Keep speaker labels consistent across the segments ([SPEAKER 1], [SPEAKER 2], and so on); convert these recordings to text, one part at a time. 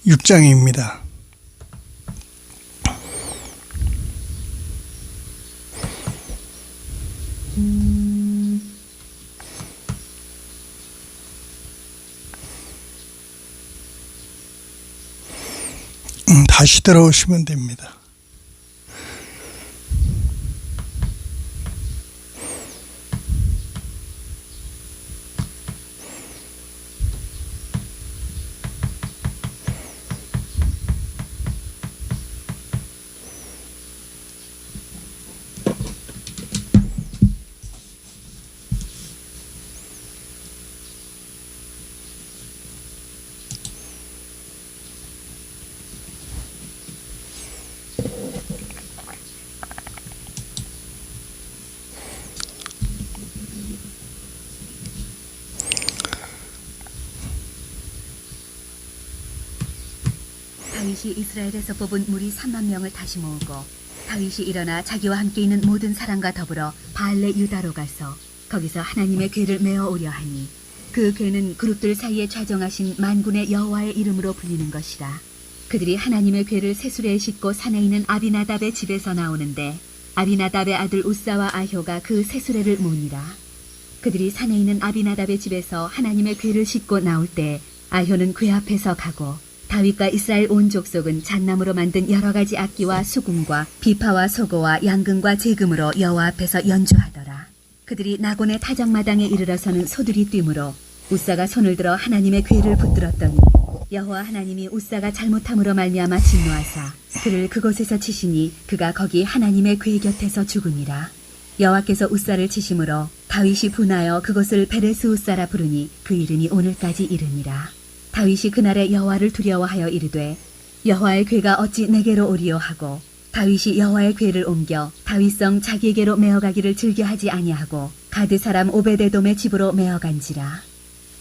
[SPEAKER 1] 6장입니다. 다시 들어오시면 됩니다.
[SPEAKER 2] 다윗이 이스라엘에서 뽑은 무리 3만 명을 다시 모으고 다윗이 일어나 자기와 함께 있는 모든 사람과 더불어 바알레 유다로 가서 거기서 하나님의 궤를 메어 오려 하니 그 궤는 그룹들 사이에 좌정하신 만군의 여호와의 이름으로 불리는 것이라. 그들이 하나님의 궤를 세수레에 싣고 산에 있는 아비나답의 집에서 나오는데 아비나답의 아들 우사와 아효가 그 세수레를 모니라. 그들이 산에 있는 아비나답의 집에서 하나님의 궤를 싣고 나올 때 아효는 궤 앞에서 가고 다윗과 이스라엘 온 족속은 잣나무로 만든 여러 가지 악기와 수금과 비파와 소고와 양금과 제금으로 여호와 앞에서 연주하더라. 그들이 나곤의 타작마당에 이르러서는 소들이 뛰므로 우사가 손을 들어 하나님의 궤를 붙들었더니 여호와 하나님이 우사가 잘못함으로 말미암아 진노하사 그를 그곳에서 치시니 그가 거기 하나님의 궤 곁에서 죽으니라. 여호와께서 우사를 치심으로 다윗이 분하여 그곳을 베레스 우사라 부르니 그 이름이 오늘까지 이르니라. 다윗이 그날에 여호와를 두려워하여 이르되 여호와의 궤가 어찌 내게로 오리요 하고 다윗이 여호와의 궤를 옮겨 다윗성 자기에게로 메어가기를 즐겨하지 아니하고 가드 사람 오베데돔의 집으로 메어간지라.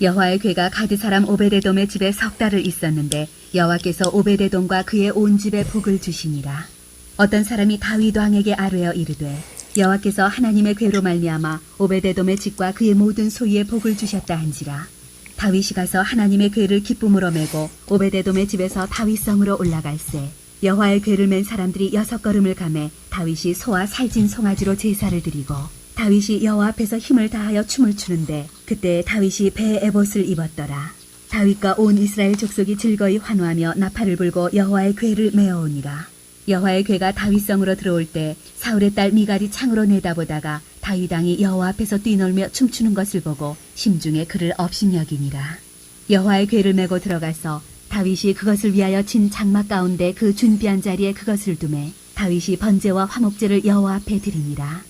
[SPEAKER 2] 여호와의 궤가 가드 사람 오베데돔의 집에 석 달을 있었는데 여호와께서 오베데돔과 그의 온 집에 복을 주시니라. 어떤 사람이 다윗 왕에게 아뢰어 이르되 여호와께서 하나님의 궤로 말미암아 오베데돔의 집과 그의 모든 소유에 복을 주셨다 한지라. 다윗이 가서 하나님의 궤를 기쁨으로 메고 오베데돔의 집에서 다윗성으로 올라갈새 여호와의 궤를 맨 사람들이 6걸음을 가매 다윗이 소와 살진 송아지로 제사를 드리고 다윗이 여호와 앞에서 힘을 다하여 춤을 추는데 그때 다윗이 배에 에봇을 입었더라. 다윗과 온 이스라엘 족속이 즐거이 환호하며 나팔을 불고 여호와의 궤를 메어오니라. 여호와의 궤가 다윗성으로 들어올 때 사울의 딸 미갈이 창으로 내다보다가 다윗 왕이 여호와 앞에서 뛰놀며 춤추는 것을 보고 심중에 그를 업신여기니라. 여호와의 궤를 메고 들어가서 다윗이 그것을 위하여 친 장막 가운데 그 준비한 자리에 그것을 두매 다윗이 번제와 화목제를 여호와 앞에 드리니라.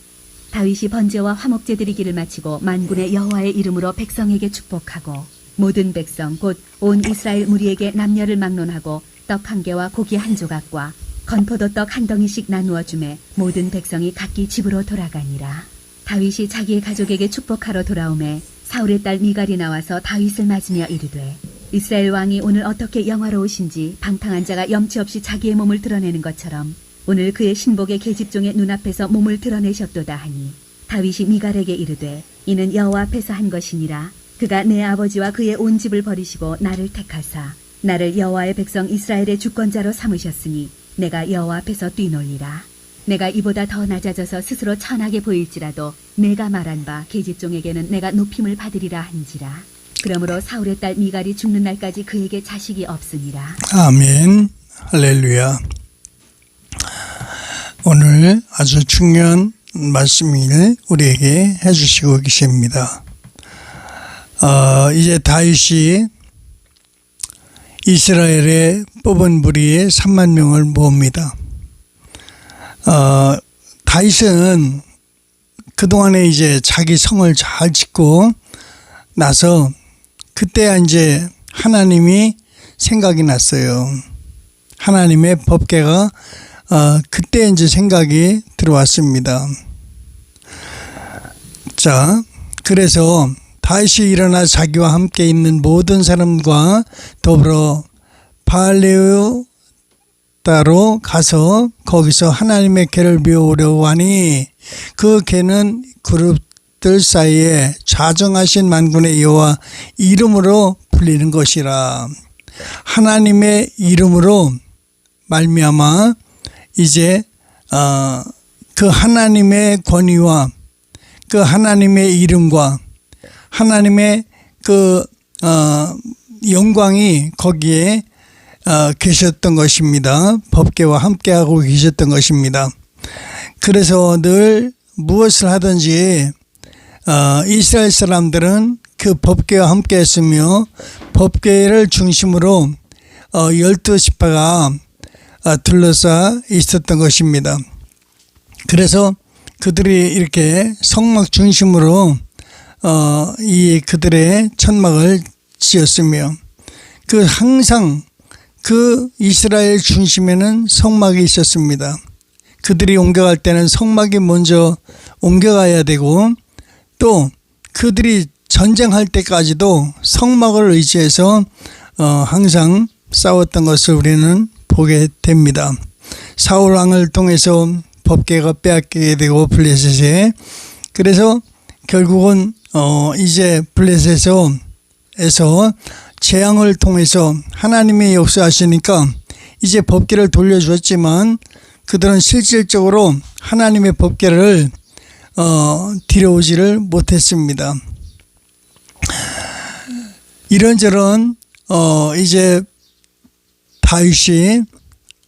[SPEAKER 2] 다윗이 번제와 화목제 드리기를 마치고 만군의 여호와의 이름으로 백성에게 축복하고 모든 백성 곧 온 이스라엘 무리에게 남녀를 막론하고 떡 1개와 고기 1조각과 건포도떡 1덩이씩 나누어 주매 모든 백성이 각기 집으로 돌아가니라. 다윗이 자기의 가족에게 축복하러 돌아오매 사울의 딸 미갈이 나와서 다윗을 맞으며 이르되 이스라엘 왕이 오늘 어떻게 영화로우신지 방탕한 자가 염치 없이 자기의 몸을 드러내는 것처럼 오늘 그의 신복의 계집종의 눈앞에서 몸을 드러내셨도다 하니 다윗이 미갈에게 이르되 이는 여호와 앞에서 한 것이니라. 그가 내 아버지와 그의 온 집을 버리시고 나를 택하사 나를 여호와의 백성 이스라엘의 주권자로 삼으셨으니 내가 여호와 앞에서 뛰놀리라. 내가 이보다 더 낮아져서 스스로 천하게 보일지라도 내가 말한 바 계집종에게는 내가 높임을 받으리라 한지라. 그러므로 사울의 딸 미갈이 죽는 날까지 그에게 자식이 없으니라.
[SPEAKER 1] 아멘. 할렐루야. 오늘 아주 중요한 말씀을 우리에게 해주시고 계십니다. 이제 다윗이 이스라엘에 뽑은 무리의 3만 명을 모읍니다. 다윗은 그동안에 이제 자기 성을 잘 짓고 나서 그때 이제 하나님이 생각이 났어요. 하나님의 법궤가 그때 이제 생각이 들어왔습니다. 자, 그래서 다윗이 일어나 자기와 함께 있는 모든 사람과 더불어 바알레 따로 가서 거기서 하나님의 궤를 메우려고 하니 그 궤는 그룹들 사이에 좌정하신 만군의 여호와 이름으로 불리는 것이라. 하나님의 이름으로 말미암아 이제 그 하나님의 권위와 그 하나님의 이름과 하나님의 그 영광이 거기에 계셨던 것입니다. 법궤와 함께하고 계셨던 것입니다. 그래서 늘 무엇을 하든지 이스라엘 사람들은 그 법궤와 함께 했으며 법궤를 중심으로 12지파가 둘러싸 있었던 것입니다. 그래서 그들이 이렇게 성막 중심으로 이 그들의 천막을 지었으며 항상 그 이스라엘 중심에는 성막이 있었습니다. 그들이 옮겨갈 때는 성막이 먼저 옮겨가야 되고 또 그들이 전쟁할 때까지도 성막을 의지해서 항상 싸웠던 것을 우리는 보게 됩니다. 사울 왕을 통해서 법궤가 빼앗기게 되고 블레셋에, 그래서 결국은 이제 블레셋에서 재앙을 통해서 하나님이 역사하시니까 이제 법궤를 돌려주었지만 그들은 실질적으로 하나님의 법궤를 들여오지를 못했습니다. 이런저런 이제 다윗이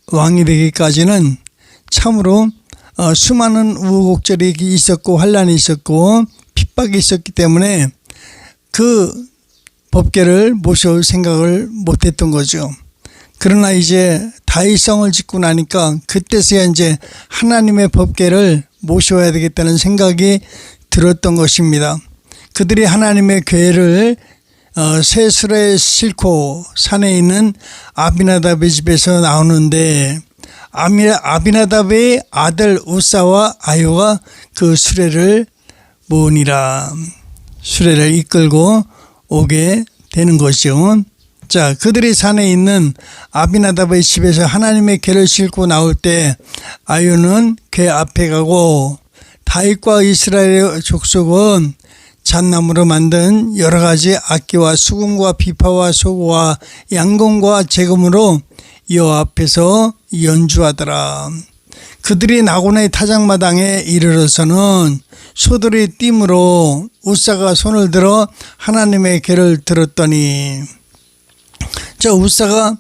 [SPEAKER 1] 왕이 되기까지는 참으로 수많은 우여곡절이 있었고 환란이 있었고 핍박이 있었기 때문에 그 법궤를 모셔올 생각을 못했던 거죠. 그러나 이제 다윗성을 짓고 나니까 그때서야 이제 하나님의 법궤를 모셔야 되겠다는 생각이 들었던 것입니다. 그들이 하나님의 궤를 새 수레에 싣고 산에 있는 아비나답의 집에서 나오는데 아비나답의 아들 우사와 아요가 그 수레를 모으니라, 수레를 이끌고 오게 되는 것이죠. 자, 그들이 산에 있는 아비나답의 집에서 하나님의 궤를 싣고 나올 때 아요는 궤 앞에 가고 다윗과 이스라엘의 족속은 잣나무로 만든 여러 가지 악기와 수금과 비파와 소고와 양금과 재금으로 여호와 앞에서 연주하더라. 그들이 나곤의 타작마당에 이르러서는 소들이 띠므로 우사가 손을 들어 하나님의 궤를 들었더니, 저 우사가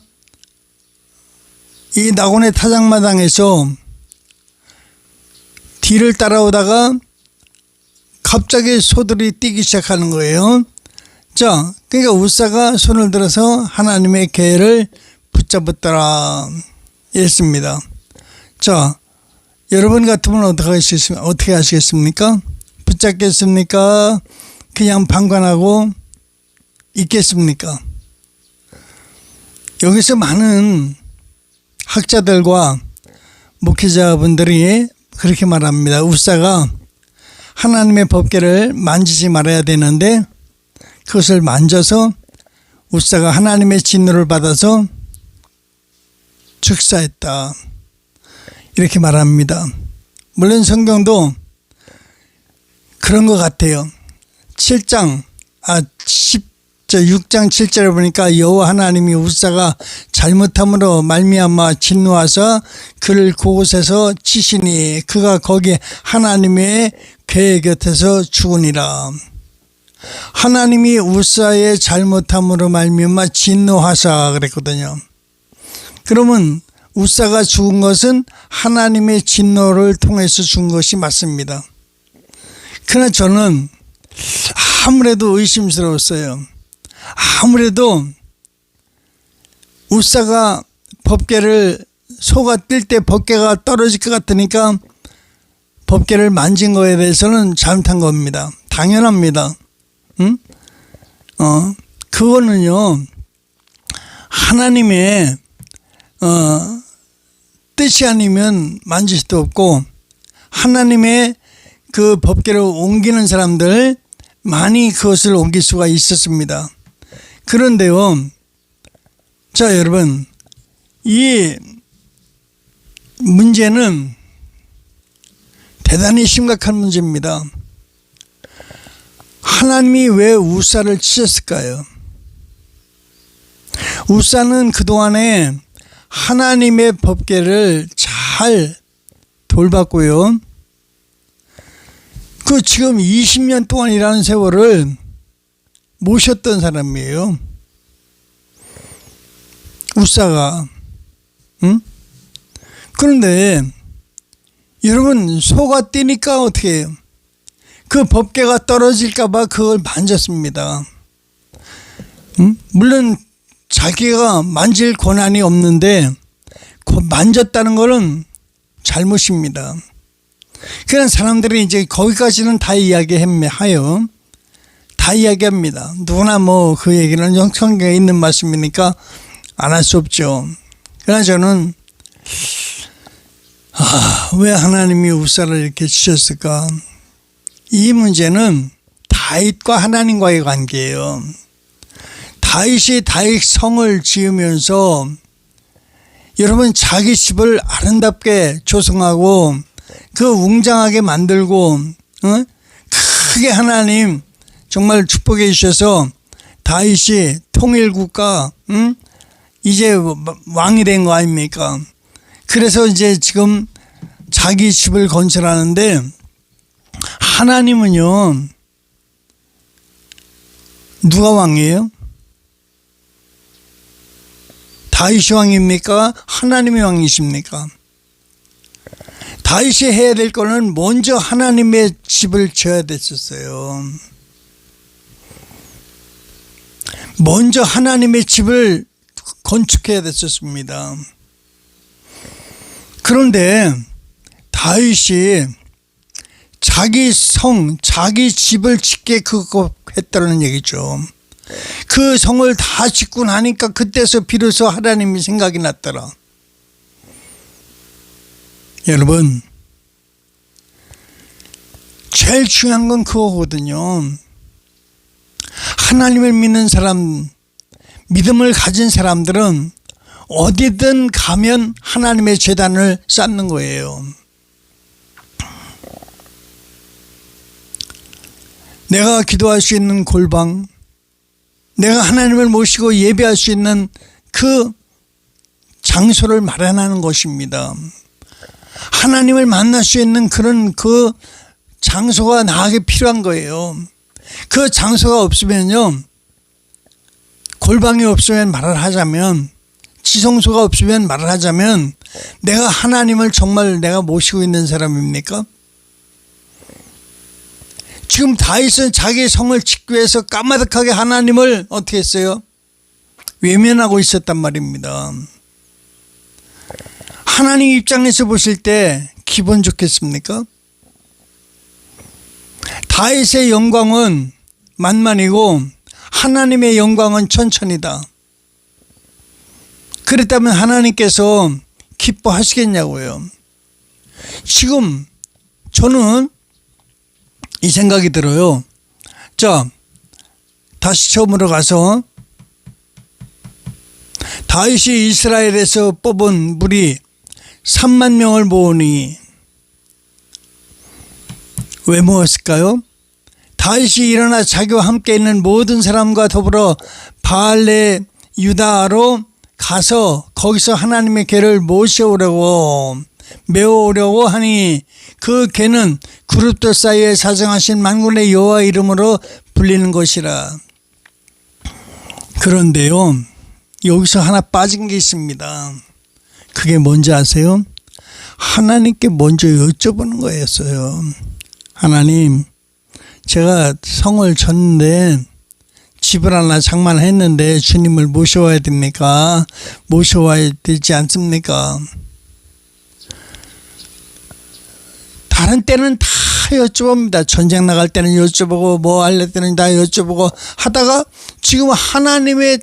[SPEAKER 1] 이 나곤의 타작마당에서 뒤를 따라오다가 갑자기 소들이 뛰기 시작하는 거예요. 자, 그러니까 우사가 손을 들어서 하나님의 궤를 붙잡았더라 이랬습니다. 자, 여러분 같으면 어떻게 하시겠습니까? 붙잡겠습니까? 그냥 방관하고 있겠습니까? 여기서 많은 학자들과 목회자분들이 그렇게 말합니다. 우사가 하나님의 법궤를 만지지 말아야 되는데 그것을 만져서 우사가 하나님의 진노를 받아서 즉사했다, 이렇게 말합니다. 물론 성경도 그런 것 같아요. 6장 7절에 보니까 여호와 하나님이 우사가 잘못함으로 말미암아 진노하사 그를 그곳에서 치시니 그가 거기 하나님의 궤 곁에서 죽으니라. 하나님이 우사의 잘못함으로 말미암아 진노하사 그랬거든요. 그러면 우사가 죽은 것은 하나님의 진노를 통해서 죽은 것이 맞습니다. 그러나 저는 아무래도 의심스러웠어요. 아무래도 우사가 법궤를, 소가 뛸 때 법궤가 떨어질 것 같으니까 법궤를 만진 거에 대해서는 잘못한 겁니다. 당연합니다. 응? 그거는요, 하나님의 뜻이 아니면 만질 수도 없고, 하나님의 그 법궤를 옮기는 사람들 많이 그것을 옮길 수가 있었습니다. 그런데요, 자 여러분, 이 문제는 대단히 심각한 문제입니다. 하나님이 왜 우사를 치셨을까요? 우사는 그동안에 하나님의 법궤를 잘 돌봤고요. 그 지금 20년 동안이라는 세월을 모셨던 사람이에요. 우사가. 응? 그런데 여러분, 소가 뛰니까 어떻게 해요? 그 법궤가 떨어질까봐 그걸 만졌습니다. 응? 물론 자기가 만질 권한이 없는데 만졌다는 것은 잘못입니다. 그런 사람들이 이제 거기까지는 다 이야기하여 다 이야기합니다. 누구나 뭐 그 얘기는 성경에 있는 말씀이니까 안 할 수 없죠. 그러나 저는 왜 하나님이 우사를 이렇게 주셨을까? 이 문제는 다윗과 하나님과의 관계예요. 다윗이 다윗 성을 지으면서 여러분 자기 집을 아름답게 조성하고 그 웅장하게 만들고 크게 하나님 정말 축복해 주셔서 다윗이 통일국가 이제 왕이 된 거 아닙니까? 그래서 이제 지금 자기 집을 건설하는데 하나님은요 누가 왕이에요? 다윗이 왕입니까? 하나님이 왕이십니까? 다윗이 해야 될 거는 먼저 하나님의 집을 지어야 됐었어요. 먼저 하나님의 집을 건축해야 됐었습니다. 그런데 다윗이 자기 성, 자기 집을 짓게 그거 했다는 얘기죠. 그 성을 다 짓고 나니까 그때서 비로소 하나님이 생각이 났더라. 여러분, 제일 중요한 건 그거거든요. 하나님을 믿는 사람, 믿음을 가진 사람들은 어디든 가면 하나님의 제단을 쌓는 거예요. 내가 기도할 수 있는 골방, 내가 하나님을 모시고 예배할 수 있는 그 장소를 마련하는 것입니다. 하나님을 만날 수 있는 그런 그 장소가 나에게 필요한 거예요. 그 장소가 없으면요, 골방이 없으면 말을 하자면, 지성소가 없으면 말을 하자면 내가 하나님을 정말 내가 모시고 있는 사람입니까? 지금 다윗은 자기 성을 짓기 위해서 까마득하게 하나님을 어떻게 했어요? 외면하고 있었단 말입니다. 하나님 입장에서 보실 때 기분 좋겠습니까? 다윗의 영광은 만만이고 하나님의 영광은 천천이다. 그랬다면 하나님께서 기뻐하시겠냐고요. 지금 저는 이 생각이 들어요. 자, 다시 처음으로 가서 다윗이 이스라엘에서 뽑은 무리 3만 명을 모으니 왜 모았을까요? 다윗이 일어나 자기와 함께 있는 모든 사람과 더불어 바알레 유다로 가서 거기서 하나님의 궤를 모셔오려고 메워오려고 하니 그 궤는 그룹들 사이에 사정하신 만군의 여호와 이름으로 불리는 것이라. 그런데요, 여기서 하나 빠진 게 있습니다. 그게 뭔지 아세요? 하나님께 먼저 여쭤보는 거였어요. 하나님, 제가 성을 졌는데 집을 하나 장만했는데 주님을 모셔와야 됩니까? 모셔와야 되지 않습니까? 다른 때는 다 여쭤봅니다. 전쟁 나갈 때는 여쭤보고 뭐 할 때는 다 여쭤보고 하다가 지금 하나님의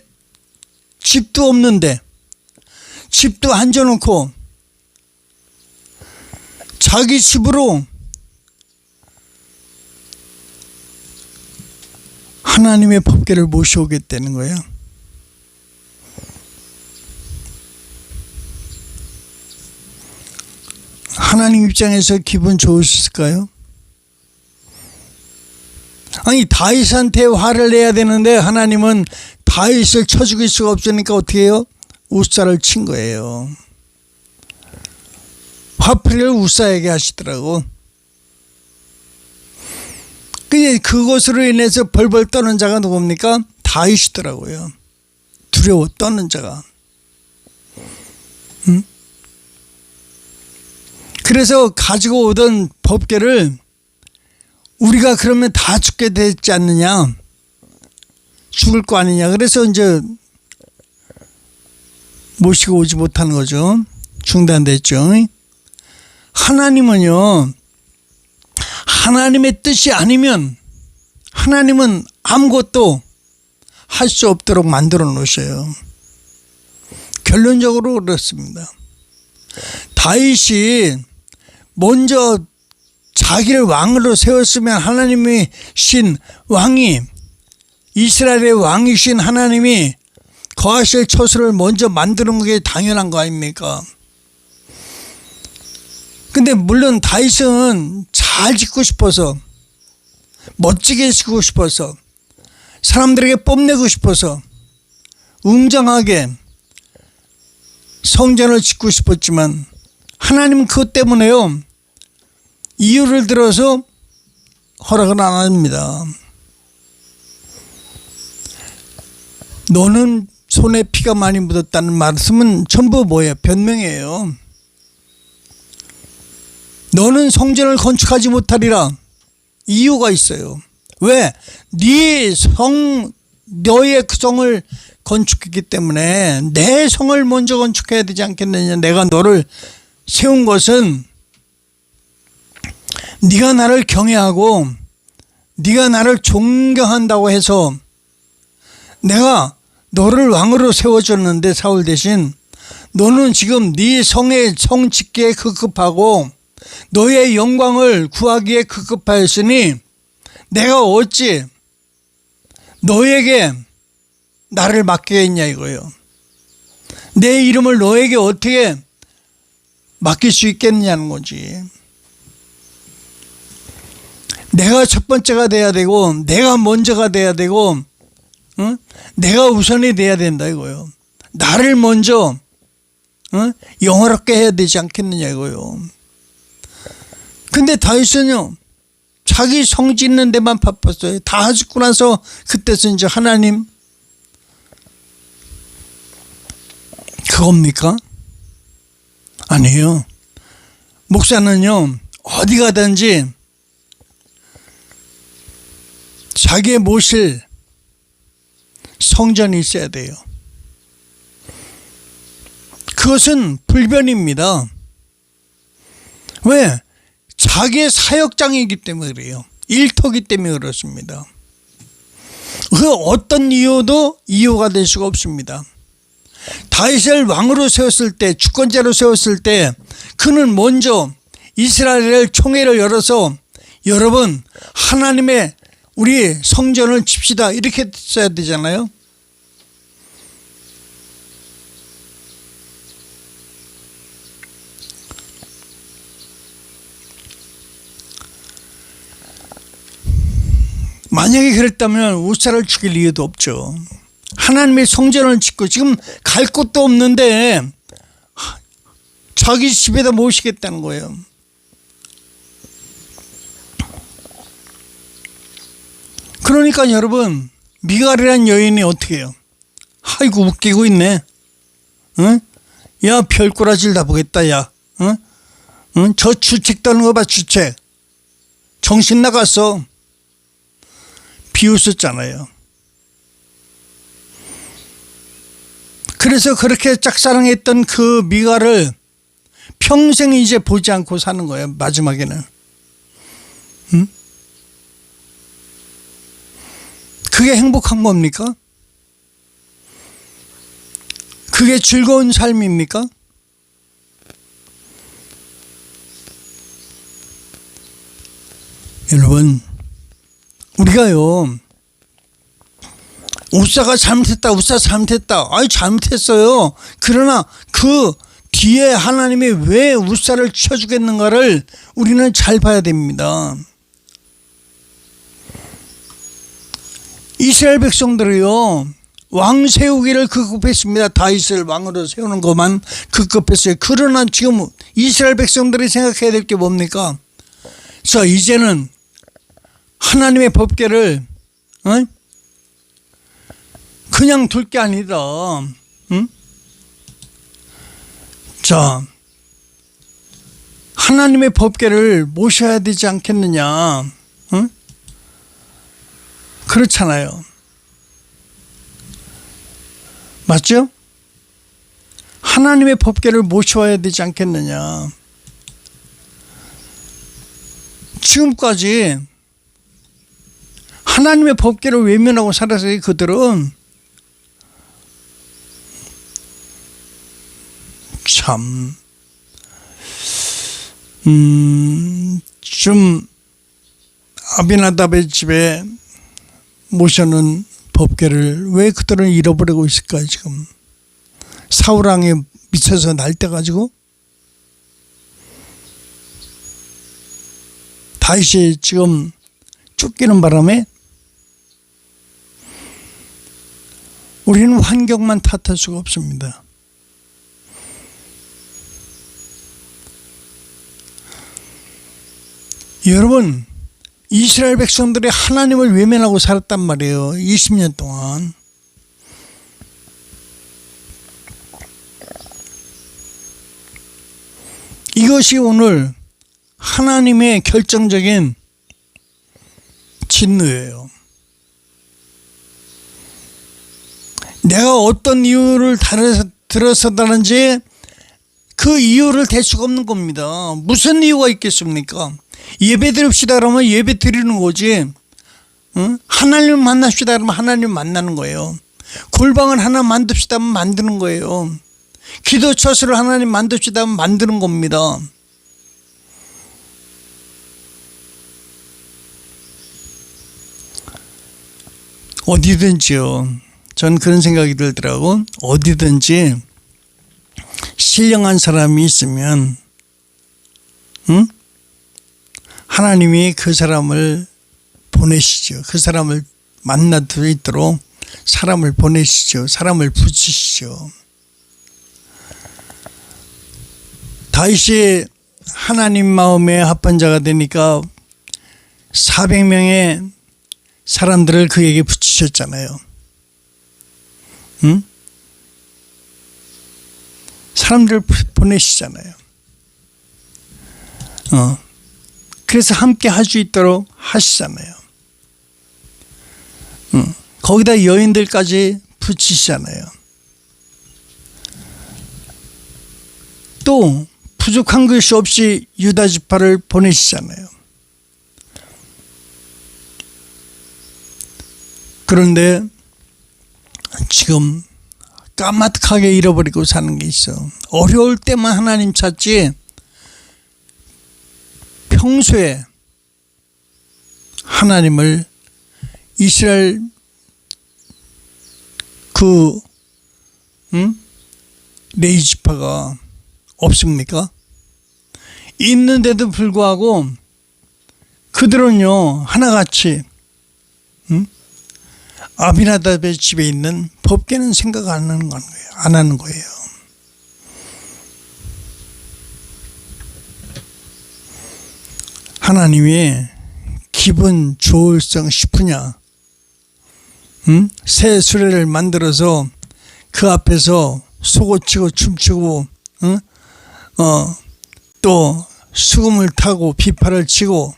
[SPEAKER 1] 집도 없는데, 집도 앉아놓고 자기 집으로 하나님의 법궤를 모셔오겠다는 거예요. 하나님 입장에서 기분 좋으실까요? 아니, 다윗한테 화를 내야 되는데 하나님은 다윗을 쳐 죽일 수가 없으니까 어떻게 해요? 우사를 친 거예요. 화풀이를 우사에게 하시더라고. 근데 그것으로 인해서 벌벌 떠는 자가 누굽니까? 다윗이더라고요. 두려워 떠는 자가. 응? 그래서 가지고 오던 법궤를 우리가 그러면 다 죽게 되지 않느냐? 죽을 거 아니냐? 그래서 이제 모시고 오지 못하는 거죠. 중단됐죠. 하나님은요, 하나님의 뜻이 아니면 하나님은 아무것도 할 수 없도록 만들어 놓으셔요. 결론적으로 그렇습니다. 다윗이 먼저 자기를 왕으로 세웠으면 하나님이 신 왕이, 이스라엘의 왕이신 하나님이 거하실 처소를 먼저 만드는 게 당연한 거 아닙니까? 근데 물론 다윗은 잘 짓고 싶어서, 멋지게 짓고 싶어서, 사람들에게 뽐내고 싶어서 웅장하게 성전을 짓고 싶었지만 하나님은 그것 때문에요, 이유를 들어서 허락을 안 합니다. 너는 손에 피가 많이 묻었다는 말씀은 전부 뭐예요? 변명이에요. 너는 성전을 건축하지 못하리라. 이유가 있어요. 왜? 너의 그 성을 건축했기 때문에 내 성을 먼저 건축해야 되지 않겠느냐. 내가 너를 세운 것은 네가 나를 경외하고 네가 나를 존경한다고 해서 내가 너를 왕으로 세워줬는데, 사울 대신 너는 지금 네 성의 성 짓기에 급급하고 너의 영광을 구하기에 급급하였으니 내가 어찌 너에게 나를 맡기겠냐 이거예요. 내 이름을 너에게 어떻게 맡길 수 있겠냐는 거지. 내가 첫 번째가 돼야 되고 내가 먼저가 돼야 되고, 응? 내가 우선이 돼야 된다 이거예요. 나를 먼저 영화롭게 해야 되지 않겠느냐 이거예요. 근데 다윗은요, 자기 성 짓는 데만 바빴어요. 다 짓고 나서 그때서 이제 하나님, 그겁니까? 아니에요. 목사는요, 어디 가든지 자기의 모실 성전이 있어야 돼요. 그것은 불변입니다. 왜? 자기의 사역장이기 때문에 그래요. 일터기 때문에 그렇습니다. 그 어떤 이유가 될 수가 없습니다. 다윗을 왕으로 세웠을 때, 주권자로 세웠을 때 그는 먼저 이스라엘의 총회를 열어서 여러분 하나님의 우리 성전을 칩시다 이렇게 써야 되잖아요. 만약에 그랬다면 우사를 죽일 이유도 없죠. 하나님의 성전을 짓고 지금 갈 곳도 없는데 자기 집에다 모시겠다는 거예요. 그러니까 여러분, 미갈이라는 여인이 어떻게 해요? 아이고 웃기고 있네. 응? 야 별꼬라지를 다 보겠다. 야, 응? 응? 저 주책 떠는 거 봐. 주책 정신 나갔어. 비웃었잖아요. 그래서 그렇게 짝사랑했던 그 미갈을 평생 이제 보지 않고 사는 거예요. 마지막에는. 응? 그게 행복한 겁니까? 그게 즐거운 삶입니까? 여러분, 우리가요, 우사가 잘못했다, 우사 잘못했다. 아이, 잘못했어요. 그러나 그 뒤에 하나님이 왜 우사를 쳐주겠는가를 우리는 잘 봐야 됩니다. 이스라엘 백성들이요, 왕 세우기를 급급했습니다. 다윗을 왕으로 세우는 것만 급급했어요. 그러나 지금 이스라엘 백성들이 생각해야 될 게 뭡니까? 자, 이제는 하나님의 법궤를 그냥 둘 게 아니다. 응? 자, 하나님의 법궤를 모셔야 되지 않겠느냐? 응? 그렇잖아요. 맞죠? 하나님의 법궤를 모셔야 되지 않겠느냐? 지금까지 하나님의 법궤를 외면하고 살았어요. 그들은 참 좀 아비나답의 집에 모셔놓은 법궤를 왜 그들은 잃어버리고 있을까요? 지금 사울왕에 미쳐서 날뛰어가지고 다윗이 지금 쫓기는 바람에 우리는 환경만 탓할 수가 없습니다. 여러분, 이스라엘 백성들이 하나님을 외면하고 살았단 말이에요. 20년 동안. 이것이 오늘 하나님의 결정적인 진노예요. 내가 어떤 이유를 들어서다는지 그 이유를 댈 수가 없는 겁니다. 무슨 이유가 있겠습니까? 예배 드립시다 그러면 예배 드리는 거지. 하나님을 만납시다 그러면 하나님을 만나는 거예요. 골방을 하나 만듭시다 하면 만드는 거예요. 기도 처소를 하나님 만듭시다 하면 만드는 겁니다. 어디든지요. 전 그런 생각이 들더라고. 어디든지 신령한 사람이 있으면 하나님이 그 사람을 보내시죠. 그 사람을 만날 수 있도록 사람을 보내시죠. 사람을 붙이시죠. 다윗이 하나님 마음에 합한 자가 되니까 400명의 사람들을 그에게 붙이셨잖아요. 응? 사람들을 보내시잖아요. 그래서 함께 할 수 있도록 하시잖아요. 거기다 여인들까지 붙이시잖아요. 또 부족한 것이 없이 유다 지파를 보내시잖아요. 그런데 지금 까마득하게 잃어버리고 사는 게 있어. 어려울 때만 하나님 찾지 평소에 하나님을 이스라엘 레위 지파가 없습니까? 있는데도 불구하고 그들은요 하나같이 아비나답의 집에 있는 법궤는 생각 안 하는 거예요. 안 하는 거예요. 하나님이 기분 좋을성 싶으냐? 새 수레를 만들어서 그 앞에서 소고치고 춤추고 또 수금을 타고 비파를 치고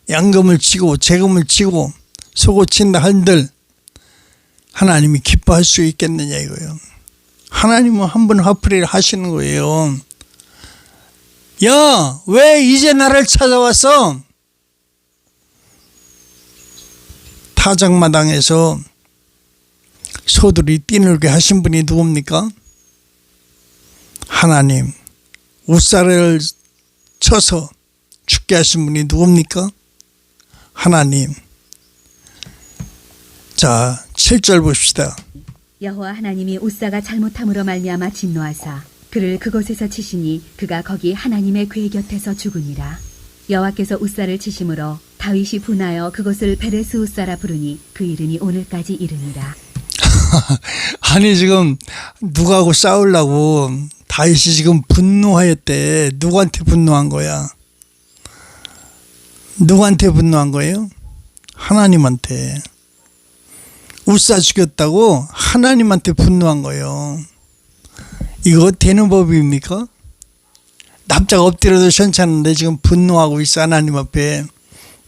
[SPEAKER 1] 양금을 치고 재금을 치고 소고친다 한들 하나님이 기뻐할 수 있겠느냐 이거예요. 하나님은 한 번 화풀이를 하시는 거예요. 야, 왜 이제 나를 찾아왔어? 타작마당에서 소들이 뛰놀게 하신 분이 누굽니까? 하나님. 웃사를 쳐서 죽게 하신 분이 누굽니까? 하나님. 자, 7절 봅시다.
[SPEAKER 2] 여호와 하나님이 웃사가 잘못함으로 말미암아 진노하사 그를 그곳에서 치시니 그가 거기 하나님의 궤 곁에서 죽으니라. 여호와께서 웃사를 치심으로 다윗이 분하여 그것을 베레스 웃사라 부르니 그 이름이 오늘까지 이르니라.
[SPEAKER 1] 아니 지금 누구하고 싸우려고 다윗이 지금 분노하였대. 누구한테 분노한 거야? 누구한테 분노한 거예요? 하나님한테. 우사 죽였다고 하나님한테 분노한 거예요. 이거 되는 법입니까? 납작 엎드려도 괜찮은데 지금 분노하고 있어. 하나님 앞에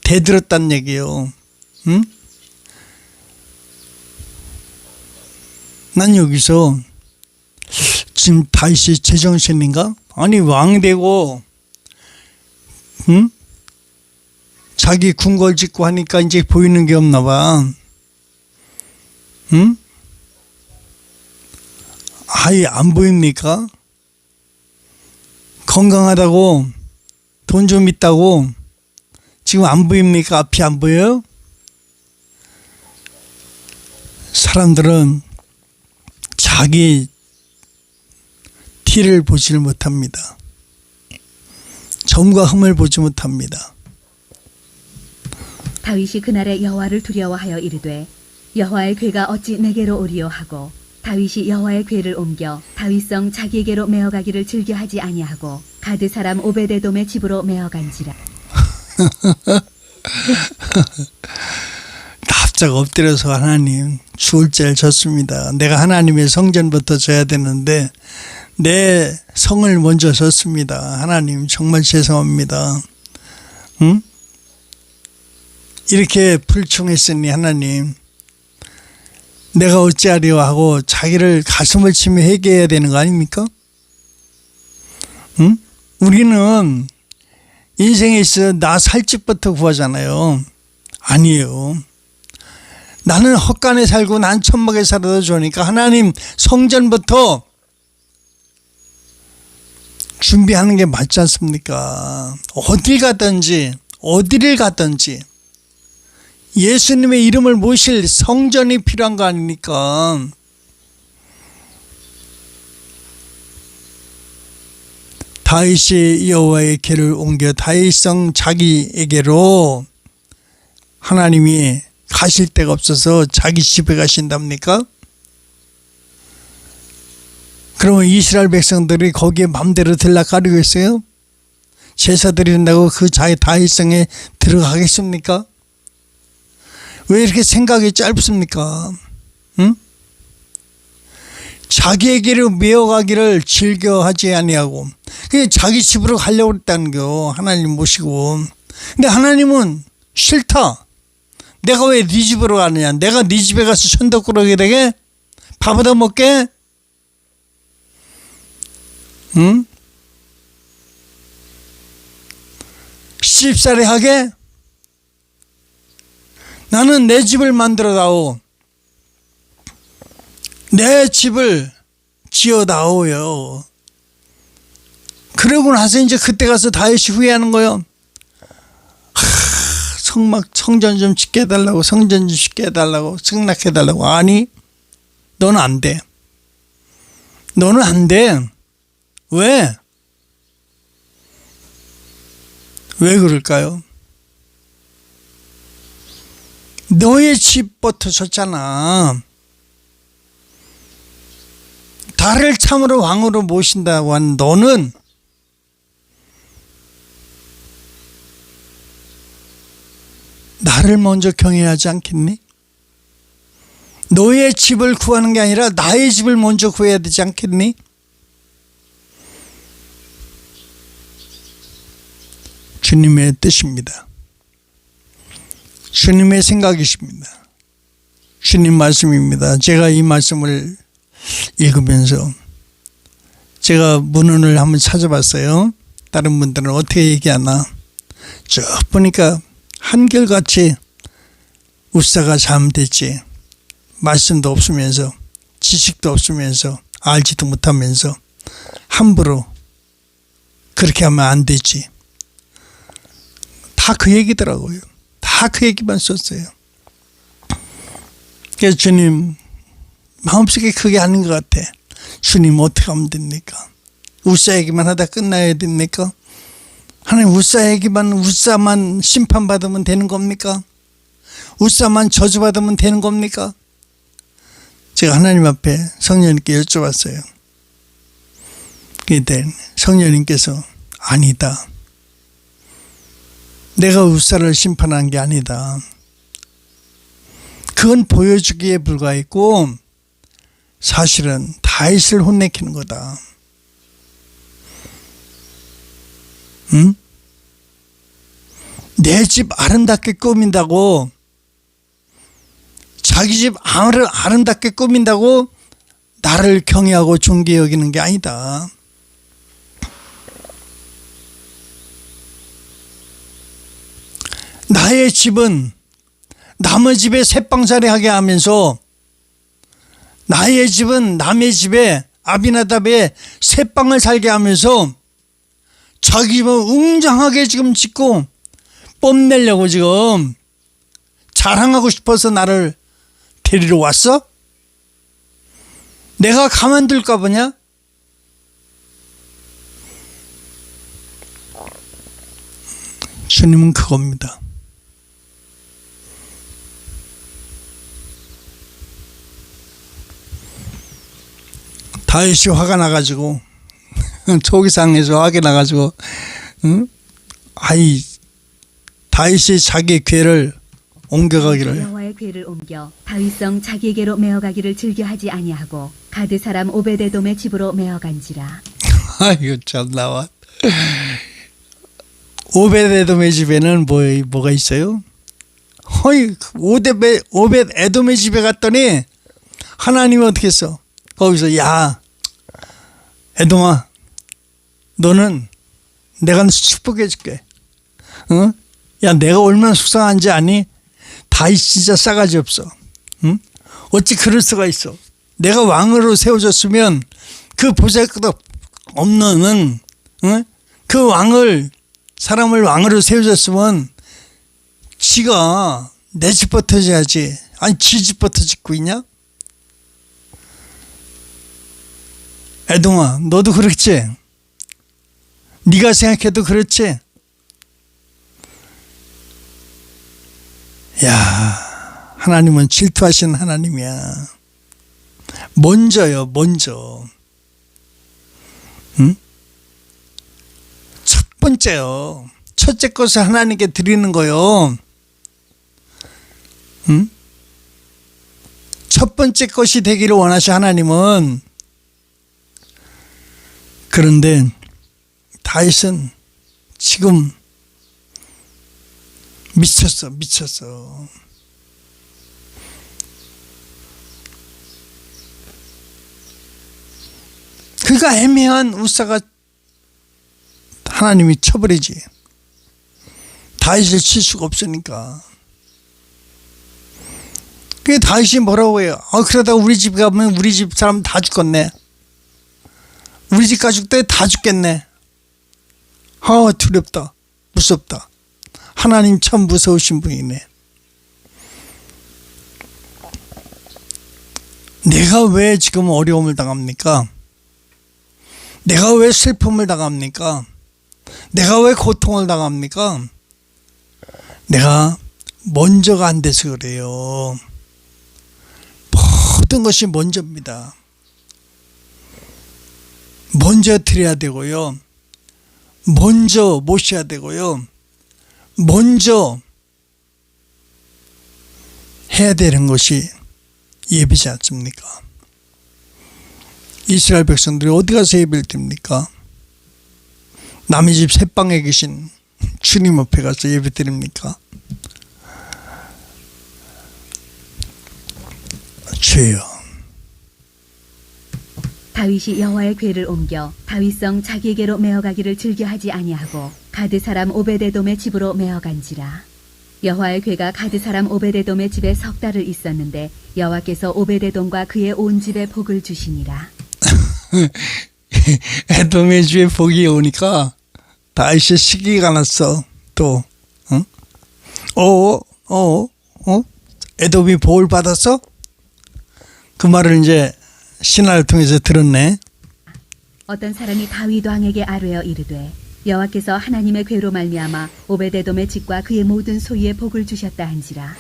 [SPEAKER 1] 대들었단 얘기예요. 응? 난 여기서 지금 다윗이 제정신인가? 아니 왕 되고 응? 자기 궁궐 짓고 하니까 이제 보이는 게 없나 봐. 응? 아예 안 보입니까? 건강하다고 돈 좀 있다고 지금 안 보입니까? 앞이 안 보여요? 사람들은 자기 티를 보지를 못합니다. 점과 흠을 보지 못합니다.
[SPEAKER 2] 다윗이 그날에 여호와를 두려워하여 이르되 여호와의 궤가 어찌 내게로 오리요 하고 다윗이 여호와의 궤를 옮겨 다윗성 자기에게로 메어가기를 즐겨하지 아니하고 가드 사람 오베데돔의 집으로 메어간지라.
[SPEAKER 1] 납작 엎드려서 하나님 죽을 죄를 졌습니다. 내가 하나님의 성전부터 져야 되는데 내 성을 먼저 졌습니다. 하나님 정말 죄송합니다. 응? 이렇게 불충했으니 하나님 내가 어찌하리요 하고 자기를 가슴을 치며 회개해야 되는 거 아닙니까? 응? 우리는 인생에 있어 나 살 집부터 구하잖아요. 아니에요. 나는 헛간에 살고 난 천막에 살아도 좋으니까 하나님 성전부터 준비하는 게 맞지 않습니까? 어디를 가든지 예수님의 이름을 모실 성전이 필요한 거 아닙니까? 다윗이 여호와의 궤를 옮겨 다윗성 자기에게로 하나님이 가실 데가 없어서 자기 집에 가신답니까? 그러면 이스라엘 백성들이 거기에 맘대로 들락거리겠어요? 제사 드린다고 그 자기 다윗성에 들어가겠습니까? 왜 이렇게 생각이 짧습니까? 응? 자기에게로 메어가기를 즐겨하지 아니하고 그게 자기 집으로 가려고 했다는 거 하나님 모시고. 근데 하나님은 싫다. 내가 왜 네 집으로 가느냐? 내가 네 집에 가서 천덕꾸러기 되게? 밥 얻어 먹게? 응? 시집살이 하게? 나는 내 집을 만들어 다오. 내 집을 지어 다오요. 그러고 나서 이제 그때 가서 다윗이 후회하는 거예요. 성전 좀 짓게 해달라고, 성전 좀 짓게 해달라고, 승낙해 달라고. 아니, 너는 안 돼. 너는 안 돼. 왜? 왜 그럴까요? 너의 집부터 졌잖아. 나를 참으로 왕으로 모신다고 한 너는 나를 먼저 경외해야 하지 않겠니? 너의 집을 구하는 게 아니라 나의 집을 먼저 구해야 되지 않겠니? 주님의 뜻입니다. 주님의 생각이십니다. 주님 말씀입니다. 제가 이 말씀을 읽으면서 제가 문헌을 한번 찾아봤어요. 다른 분들은 어떻게 얘기하나. 쭉 보니까 한결같이 우사가 잘못됐지. 말씀도 없으면서 지식도 없으면서 알지도 못하면서 함부로 그렇게 하면 안 되지. 다 그 얘기더라고요. 다 그 얘기만 썼어요. 그래서 주님 마음속에 그게 아닌 것 같아. 주님 어떻게 하면 됩니까? 우사 얘기만 하다 끝나야 됩니까? 하나님 우사만 심판받으면 되는 겁니까? 우사만 저주받으면 되는 겁니까? 제가 하나님 앞에 성령님께 여쭤봤어요. 그때 성령님께서 아니다. 내가 우사를 심판한 게 아니다. 그건 보여주기에 불과했고 사실은 다윗을 혼내키는 거다. 응? 내 집 아름답게 꾸민다고, 자기 집 아름답게 꾸민다고 나를 경외하고 존귀히 여기는 게 아니다. 나의 집은 남의 집에 새빵살이 하게 하면서, 나의 집은 남의 집에 아비나답의 새빵을 살게 하면서 자기 집은 웅장하게 지금 짓고 뽐내려고 지금 자랑하고 싶어서 나를 데리러 왔어? 내가 가만둘까 보냐? 주님은 그겁니다. 다윗이 화가 나가지고 초기상에서 화가 나가지고 다윗이 자기 궤를 옮겨가기를,
[SPEAKER 2] 여호와의 궤를 옮겨 다윗성 자기에게로 메어가기를 즐겨하지 아니하고 가드 사람 오베데돔의 집으로 메어간지라.
[SPEAKER 1] 아이고 참 나와. 오벳에돔의 집에는 뭐가 있어요? 오벳에돔의 집에 갔더니 하나님이 어떻게 했어? 거기서 야 에돔아, 너는 내가 축복해 줄게. 어? 야, 내가 얼마나 속상한지 아니? 다윗 진짜 싸가지 없어. 응? 어찌 그럴 수가 있어? 내가 왕으로 세워졌으면 그 보잘것 없는 그 사람을 왕으로 세워졌으면 지가 내 집부터 져야지. 아니 지 집부터 짓고 있냐? 에돔아, 너도 그렇지? 네가 생각해도 그렇지? 야, 하나님은 질투하시는 하나님이야. 먼저요, 먼저. 응? 첫 번째요. 첫째 것을 하나님께 드리는 거요. 응? 첫 번째 것이 되기를 원하시 하나님은. 그런데 다윗은 지금 미쳤어. 그가 애매한 우사가 하나님이 쳐버리지. 다윗을 칠 수가 없으니까. 그게 다윗이 뭐라고 해요? 그러다가 우리 집 가면 우리 집 사람 다 죽겠네. 우리 집 가족들 다 죽겠네. 두렵다. 무섭다. 하나님 참 무서우신 분이네. 내가 왜 지금 어려움을 당합니까? 내가 왜 슬픔을 당합니까? 내가 왜 고통을 당합니까? 내가 먼저가 안 돼서 그래요. 모든 것이 먼저입니다. 먼저 드려야 되고요. 먼저 모셔야 되고요. 먼저 해야 되는 것이 예배지 않습니까? 이스라엘 백성들이 어디 가서 예배를 드립니까? 남의 집 새방에 계신 주님 앞에 가서 예배 드립니까? 주여.
[SPEAKER 2] 다윗이 여호와의 궤를 옮겨 다윗성 자기에게로 메어가기를 즐겨하지 아니하고 가드 사람 오베데돔의 집으로 메어간지라. 여호와의 궤가 가드 사람 오베데돔의 집에 석 달을 있었는데 여호와께서 오베데돔과 그의 온 집에 복을 주시니라.
[SPEAKER 1] 에돔의 집에 복이 오니까 다윗이 시기가 났어. 또 에돔이 복을 받았어? 그 말을 이제 신하를 통해서 들었네.
[SPEAKER 2] 어떤 사람이 다윗 왕에게 아뢰어 이르되 여호와께서 하나님의 궤로 말미암아 오베데돔의 집과 그의 모든 소유에 복을 주셨다 한지라.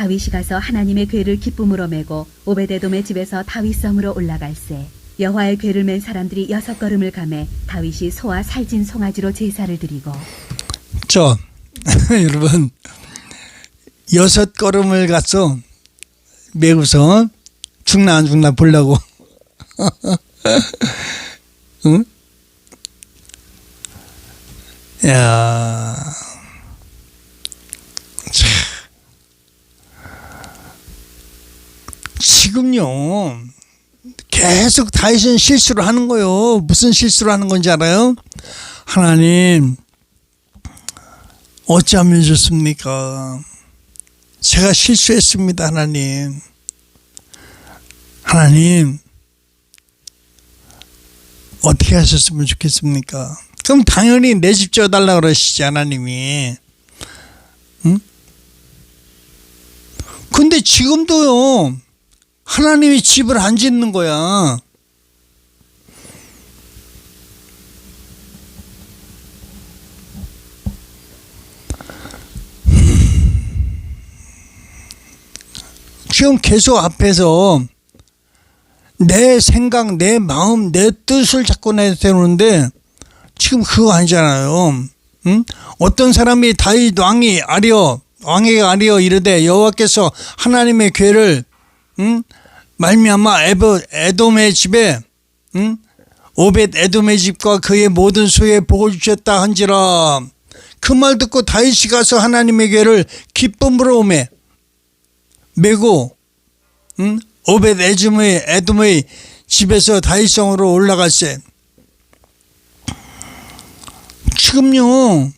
[SPEAKER 2] 다윗이 가서 하나님의 궤를 기쁨으로 메고 오베데돔의 집에서 다윗성으로 올라갈새 여호와의 궤를 맨 사람들이 6걸음을 가매 다윗이 소와 살진 송아지로 제사를 드리고
[SPEAKER 1] 저 여러분 6걸음을 가서 메고서 죽나 안 죽나 보려고 응? 야, 참. 지금요 계속 다윗은 실수를 하는 거요. 무슨 실수를 하는 건지 알아요? 하나님 어찌하면 좋습니까? 제가 실수했습니다. 하나님 어떻게 하셨으면 좋겠습니까? 그럼 당연히 내 집 지어달라고 그러시지 하나님이. 응? 근데 지금도요 하나님이 집을 안 짓는 거야. 지금 계속 앞에서 내 생각, 내 마음, 내 뜻을 자꾸 내세우는데 지금 그거 아니잖아요. 응? 어떤 사람이 다윗 왕에게 아뢰어 이르되 여호와께서 하나님의 궤를 말미암아 에돔의 집에 오벳 에돔의 집과 그의 모든 소에 복을 주셨다 한지라. 그 말 듣고 다윗이 가서 하나님의 궤를 기쁨으로 메고 오벳 에돔의 집에서 다윗성으로 올라갔어요. 지금요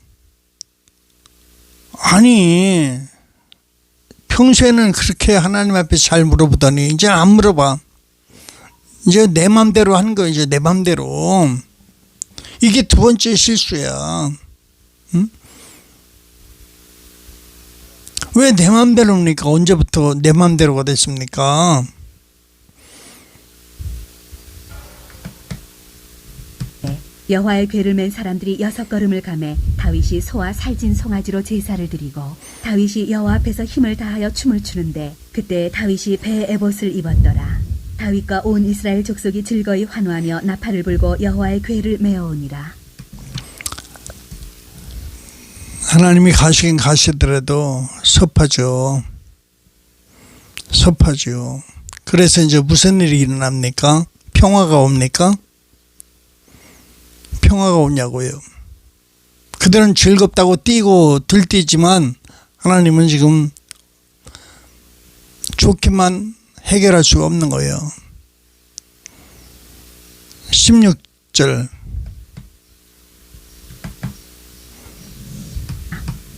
[SPEAKER 1] 아니 평소에는 그렇게 하나님 앞에 잘 물어보더니 이제 안 물어봐. 이제 내 맘대로 하는 거야. 이제 내 맘대로. 이게 두 번째 실수야. 응? 왜 내 맘대로입니까? 언제부터 내 맘대로가 됐습니까?
[SPEAKER 2] 여호와의 궤를 맨 사람들이 6걸음을 가매 다윗이 소와 살진 송아지로 제사를 드리고 다윗이 여호와 앞에서 힘을 다하여 춤을 추는데 그때 다윗이 배에 에봇을 입었더라. 다윗과 온 이스라엘 족속이 즐거이 환호하며 나팔을 불고 여호와의 궤를 메어오니라.
[SPEAKER 1] 하나님이 가시긴 가시더라도 섭하죠. 그래서 이제 무슨 일이 일어납니까? 평화가 옵니까? 평화가 오냐고요. 그들은 즐겁다고 뛰고 들뛰지만 하나님은 지금 좋게만 해결할 수가 없는 거예요. 16절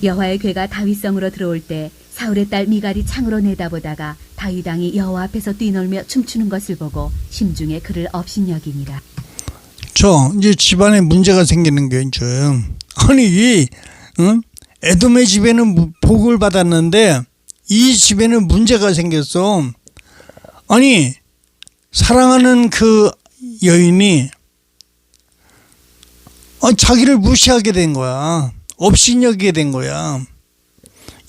[SPEAKER 2] 여호와의 궤가 다윗성으로 들어올 때 사울의 딸 미갈이 창으로 내다보다가 다윗 왕이 여호와 앞에서 뛰놀며 춤추는 것을 보고 심중에 그를 업신여기니라.
[SPEAKER 1] 이제 집안에 문제가 생기는 게 이제 아니 에돔의 집에는 복을 받았는데 이 집에는 문제가 생겼어. 아니 사랑하는 그 여인이 자기를 무시하게 된 거야. 업신여기게 된 거야.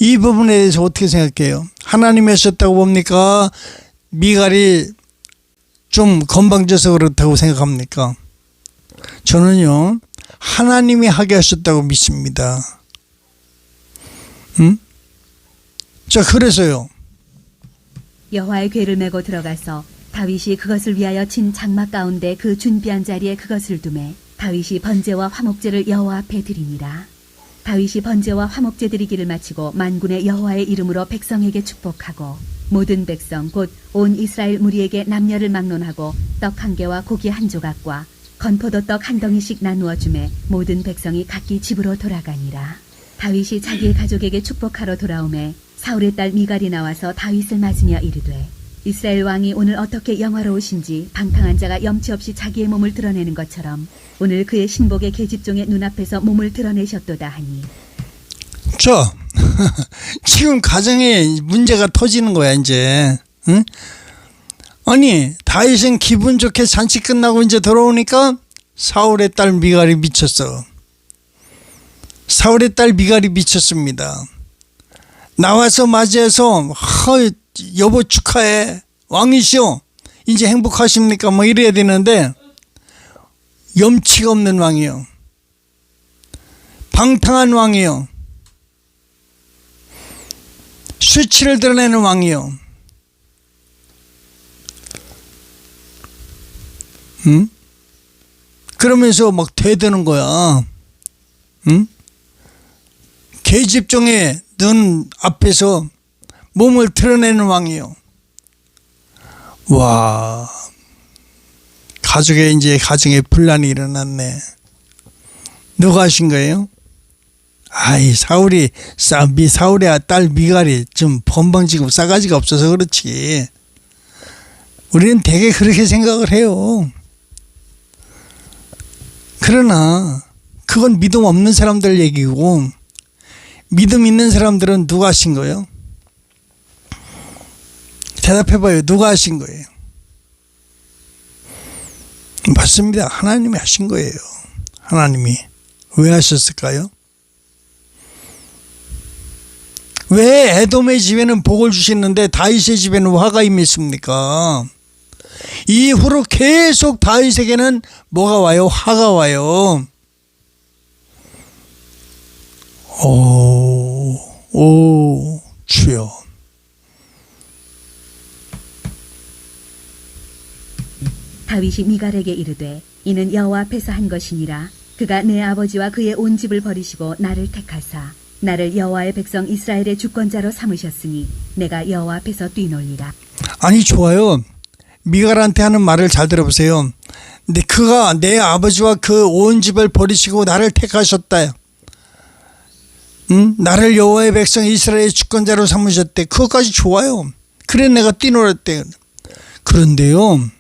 [SPEAKER 1] 이 부분에 대해서 어떻게 생각해요? 하나님이 하셨다고 봅니까? 미갈이 좀 건방져서 그렇다고 생각합니까? 저는요 하나님이 하게 하셨다고 믿습니다. 자 그래서요
[SPEAKER 2] 여호와의 궤를 메고 들어가서 다윗이 그것을 위하여 친 장막 가운데 그 준비한 자리에 그것을 두매 다윗이 번제와 화목제를 여호와 앞에 드리니라. 다윗이 번제와 화목제 드리기를 마치고 만군의 여호와의 이름으로 백성에게 축복하고 모든 백성 곧 온 이스라엘 무리에게 남녀를 막론하고 떡 한 개와 고기 한 조각과 건포도떡 한 덩이씩 나누어 주매 모든 백성이 각기 집으로 돌아가니라. 다윗이 자기의 가족에게 축복하러 돌아오매 사울의 딸 미갈이 나와서 다윗을 맞으며 이르되 이스라엘 왕이 오늘 어떻게 영화로우신지 방탕한 자가 염치 없이 자기의 몸을 드러내는 것처럼 오늘 그의 신복의 계집종의 눈앞에서 몸을 드러내셨도다 하니.
[SPEAKER 1] 지금 가정에 문제가 터지는 거야 이제. 응? 아니 다윗은 기분 좋게 잔치 끝나고 이제 돌아오니까 사울의 딸 미갈이 미쳤어. 사울의 딸 미갈이 미쳤습니다. 나와서 맞이해서 여보 축하해 왕이시오 이제 행복하십니까 뭐 이래야 되는데 염치가 없는 왕이요, 방탕한 왕이요, 수치를 드러내는 왕이요. 응? 그러면서 막 대드는 거야. 응? 계집종의 눈 앞에서 몸을 드러내는 왕이요. 와, 가정에 분란이 일어났네. 누가 하신 거예요? 아이, 사울의 딸 미갈이 좀 범방지고 싸가지가 없어서 그렇지. 우리는 되게 그렇게 생각을 해요. 그러나 그건 믿음 없는 사람들 얘기고, 믿음 있는 사람들은 누가 하신 거예요? 대답해봐요. 누가 하신 거예요? 맞습니다. 하나님이 하신 거예요. 하나님이. 왜 하셨을까요? 왜 에돔의 집에는 복을 주셨는데 다윗의 집에는 화가 임했습니까? 이후로 계속 다윗에게는 뭐가 와요? 화가 와요. 오, 주여.
[SPEAKER 2] 다윗이 미갈에게 이르되 이는 여호와 앞에서 한 것이니라. 그가 내 아버지와 그의 온 집을 버리시고 나를 택하사 나를 여호와의 백성 이스라엘의 주권자로 삼으셨으니 내가 여호와 앞에서 뛰놀리라.
[SPEAKER 1] 아니, 좋아요. 미갈한테 하는 말을 잘 들어보세요. 근데 그가 내 아버지와 그 온 집을 버리시고 나를 택하셨다. 응? 나를 여호와의 백성 이스라엘의 주권자로 삼으셨대. 그것까지 좋아요. 그래 내가 뛰놀았대. 그런데요,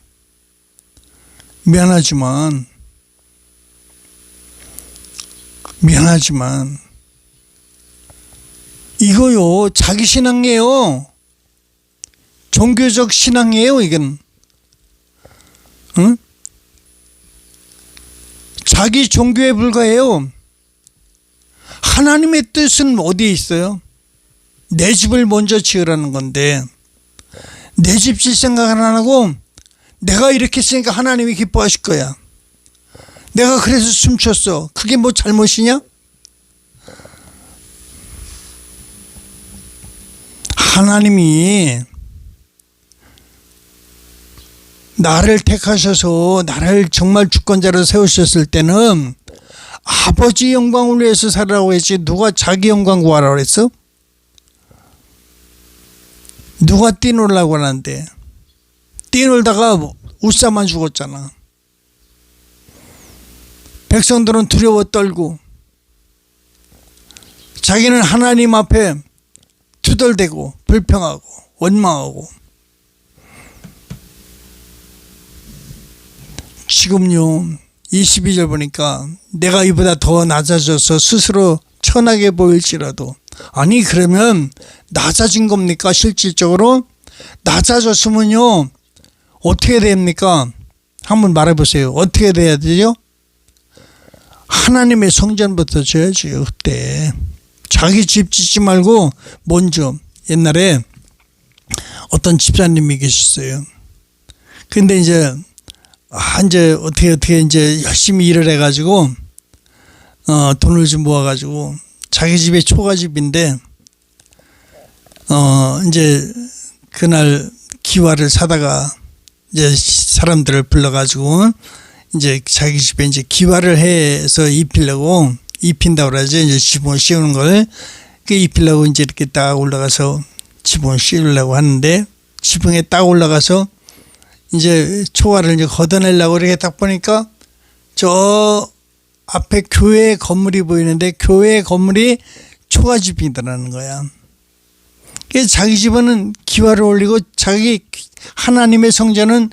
[SPEAKER 1] 미안하지만 이거요 자기 신앙이에요. 종교적 신앙이에요. 이건 응? 자기 종교에 불과해요. 하나님의 뜻은 어디에 있어요? 내 집을 먼저 지으라는 건데 내 집 질 생각을 안 하고 내가 이렇게 했으니까 하나님이 기뻐하실 거야. 내가 그래서 춤췄어. 그게 뭐 잘못이냐? 하나님이 나를 택하셔서 나를 정말 주권자로 세우셨을 때는 아버지 영광을 위해서 살라고 했지 누가 자기 영광 구하라고 했어? 누가 뛰놀라고 하는데 뛰놀다가 우싸만 죽었잖아. 백성들은 두려워 떨고 자기는 하나님 앞에 투덜대고 불평하고 원망하고. 지금요 22절 보니까 내가 이보다 더 낮아져서 스스로 천하게 보일지라도, 아니 그러면 낮아진 겁니까? 실질적으로 낮아졌으면요 어떻게 됩니까? 한번 말해보세요. 어떻게 돼야 되죠? 하나님의 성전부터 지어야지. 그때 자기 집 짓지 말고 먼저. 옛날에 어떤 집사님이 계셨어요. 근데 이제 어떻게 이제 열심히 일을 해가지고 돈을 좀 모아가지고 자기 집에 초가집인데 이제 그날 기와를 사다가 이제 사람들을 불러가지고 이제 자기 집에 이제 기와를 해서 입힌다고 그러죠. 이제 지붕을 씌우는 걸 그 입히려고 이제 이렇게 딱 올라가서 지붕을 씌우려고 하는데 지붕에 딱 올라가서 이제 초가를 이제 걷어내려고 이렇게 딱 보니까 저 앞에 교회 건물이 보이는데 교회 건물이 초가집이더라는 거야. 그래서 자기 집은 기와를 올리고 자기 하나님의 성전은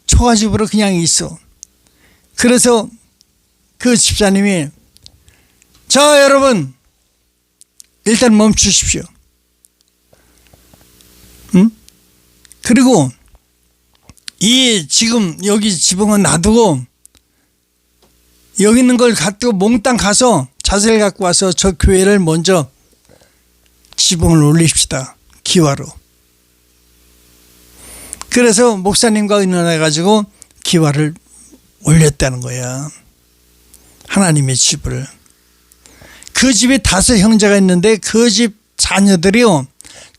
[SPEAKER 1] 초가집으로 그냥 있어. 그래서 그 집사님이 자 여러분 일단 멈추십시오. 응? 그리고 이 지금 여기 지붕은 놔두고 여기 있는 걸 갖고 몽땅 가서 자재를 갖고 와서 저 교회를 먼저 지붕을 올립시다. 기와로. 그래서 목사님과 의논해가지고 기와를 올렸다는 거야. 하나님의 집을. 그 집에 5 형제가 있는데 그 집 자녀들이요,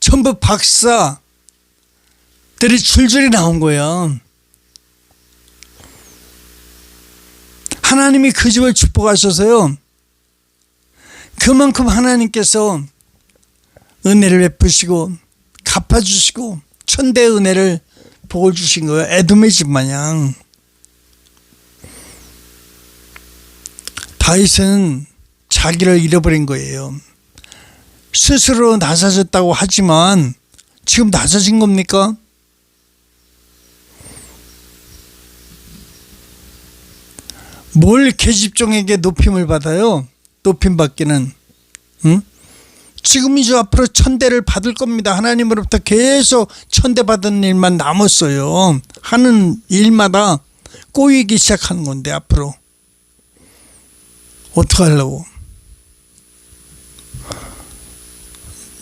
[SPEAKER 1] 전부 박사들이 줄줄이 나온 거야. 하나님이 그 집을 축복하셔서요, 그만큼 하나님께서 은혜를 베푸시고 갚아주시고 천대의 은혜를 복을 주신 거예요. 에돔의 집 마냥. 다윗은 자기를 잃어버린 거예요. 스스로 낮아졌다고 하지만 지금 낮아진 겁니까? 뭘 계집종에게 높임을 받아요? 높임 받기는. 응? 지금이죠. 앞으로 천대를 받을 겁니다. 하나님으로부터 계속 천대 받은 일만 남았어요. 하는 일마다 꼬이기 시작하는 건데 앞으로. 어떡하려고?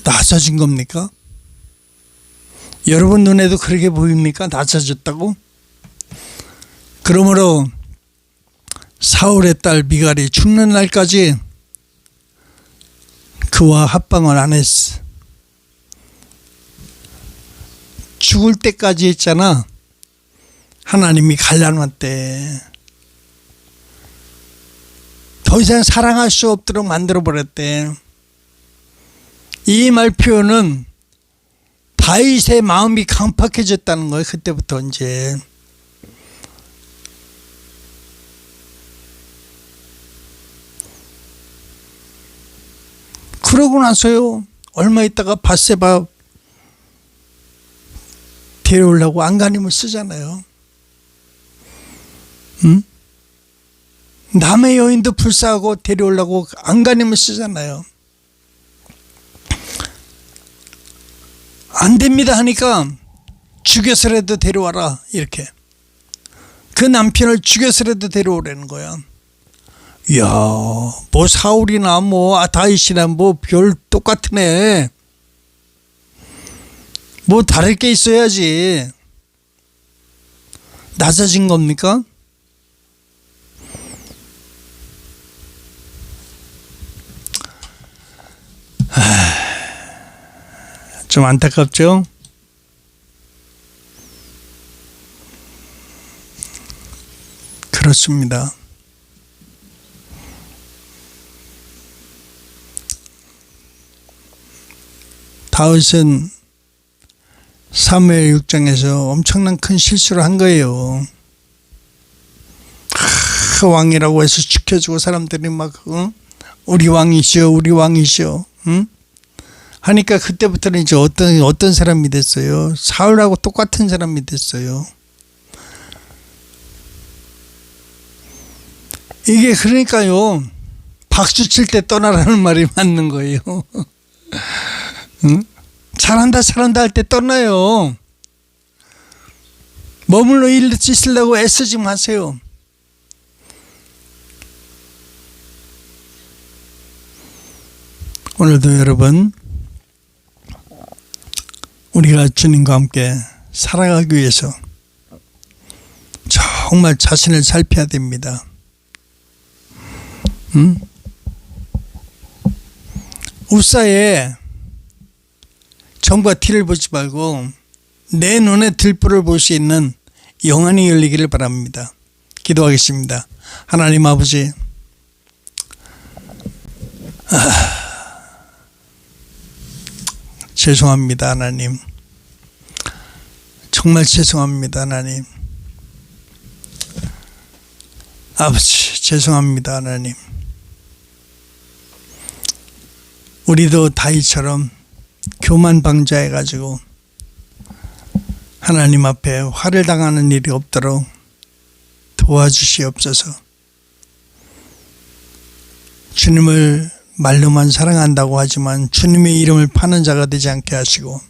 [SPEAKER 1] 낮아진 겁니까? 여러분 눈에도 그렇게 보입니까? 낮아졌다고? 그러므로 사울의 딸 미갈이 죽는 날까지 그와 합방을 안 했어. 죽을 때까지 했잖아. 하나님이 갈라놨대. 더 이상 사랑할 수 없도록 만들어버렸대. 이 말 표현은 다윗의 마음이 강팍해졌다는 거예요. 그때부터 이제. 그러고 나서요, 얼마 있다가 밧세바 데려오려고 안간힘을 쓰잖아요. 응? 남의 여인도 불쌍하고 데려오려고 안간힘을 쓰잖아요. 안 됩니다 하니까 죽여서라도 데려와라, 이렇게. 그 남편을 죽여서라도 데려오라는 거야. 이야, 뭐 사울이나 뭐 다윗이나 뭐 별 똑같은 애. 뭐 다를 게 있어야지. 낮아진 겁니까? 좀 안타깝죠? 그렇습니다. 다윗은 사무엘 6장에서 엄청난 큰 실수를 한 거예요. 왕이라고 해서 지켜주고 사람들이 막 우리 왕이시여, 우리 왕이시여, 응? 하니까 그때부터는 이제 어떤 사람이 됐어요? 사울하고 똑같은 사람이 됐어요. 이게 그러니까요, 박수 칠 때 떠나라는 말이 맞는 거예요. 응? 잘한다 잘한다 할 때 떠나요. 머물러 있으려고 애쓰지 마세요. 오늘도 여러분, 우리가 주님과 함께 살아가기 위해서 정말 자신을 살펴야 됩니다. 우사에 점과 티를 보지 말고 내 눈에 들불을 볼 수 있는 영안이 열리기를 바랍니다. 기도하겠습니다. 하나님 아버지, 죄송합니다 하나님. 정말 죄송합니다 하나님. 아버지, 죄송합니다 하나님. 우리도 다윗처럼 교만방자해가지고 하나님 앞에 화를 당하는 일이 없도록 도와주시옵소서. 주님을 말로만 사랑한다고 하지만 주님의 이름을 파는 자가 되지 않게 하시고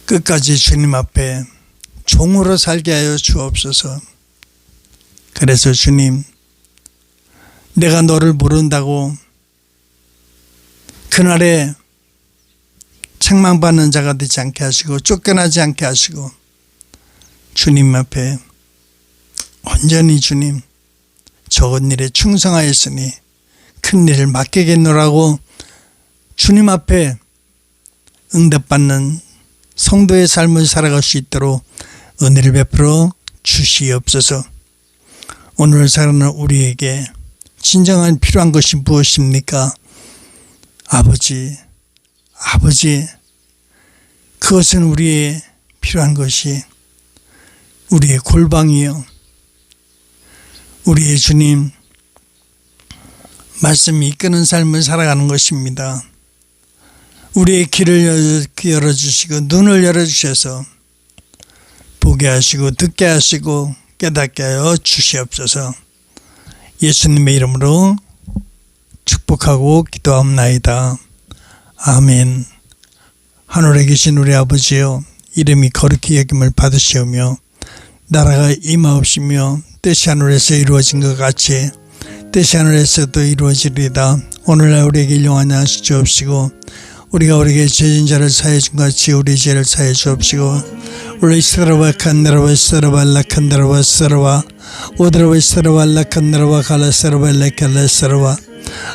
[SPEAKER 1] 끝까지 주님 앞에 종으로 살게 하여 주옵소서. 그래서 주님, 내가 너를 모른다고 그날에 책망받는 자가 되지 않게 하시고 쫓겨나지 않게 하시고 주님 앞에 온전히 주님 적은 일에 충성하였으니 큰 일을 맡기겠노라고 주님 앞에 응답받는 성도의 삶을 살아갈 수 있도록 은혜를 베풀어 주시옵소서. 오늘 살아가는 우리에게 진정한 필요한 것이 무엇입니까? 아버지, 그것은 우리의 필요한 것이 우리의 골방이요. 우리의 주님, 말씀이 이끄는 삶을 살아가는 것입니다. 우리의 길을 열어주시고 눈을 열어주셔서 보게 하시고 듣게 하시고 깨닫게 하여 주시옵소서. 예수님의 이름으로 축복하고 기도합나이다. 아멘. 하늘에 계신 우리 아버지여, 이름이 거룩히 여김을 받으시오며 나라가 임하옵시며 뜻이 하늘에서 이루어진 것 같이 뜻이 하늘에서도 이루어지리이다. 오늘날 우리에게 일용하냐 하시옵시고 우리가 우리에게 죄진 자를 사해 준 같이 우리 죄를 사해 주옵시고 우리 스라바 칸드라바 스라바 라칸드라바 스라바 오드라바 스라바 라칸드라바 칼라스라바 레칼라스라바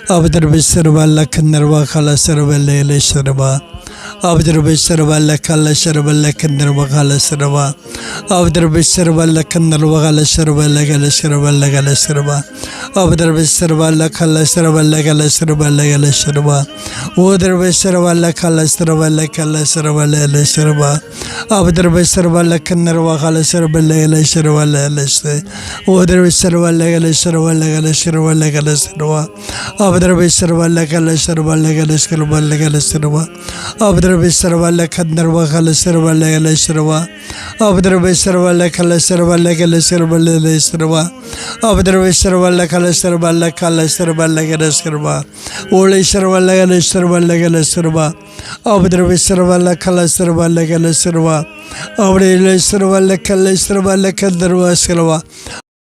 [SPEAKER 1] 아브드라바 스라바 라칸드라바 칼라스라바 레레스라바 아브드라바 스라바 라칼라스라바 레칸드라바 칼라스라바 아브드라바 스라바 라칸드라바 칼라스라바 레칼라스라바 레칼라스라바 아브드라바 스라바 라칼라스라바 레칼라스라바 레칼라스라바 오드라바 스라바 라칼라스라바 레칼라스라바 레레스라바 아브드라바 스라바 라칸드라바 칼라스라바 레칼라스라바 레칼라스 오드라바 스라바 레칼라스라바 레칼라스라바 레칼라스라바 아브드라바 스라바 라칼라스라바 레칼라스라바 레칼라스라바 아브드라바 스라바 라칸드라바 칼라스라바 레칼라스라바 아브드라바 스라바 라칼라스라바 레칼라스라바 레칼라스라바 아브드라바 스라바 라칼라스라바 라칼라스라바 레칼라스라바 올레 스라바 레칼라스라바 레칼라스라바 아브드라바 스라바 라칼라스라바 레칼라스라바 아브레레 스라바 레칼라스라바 레칼라스라바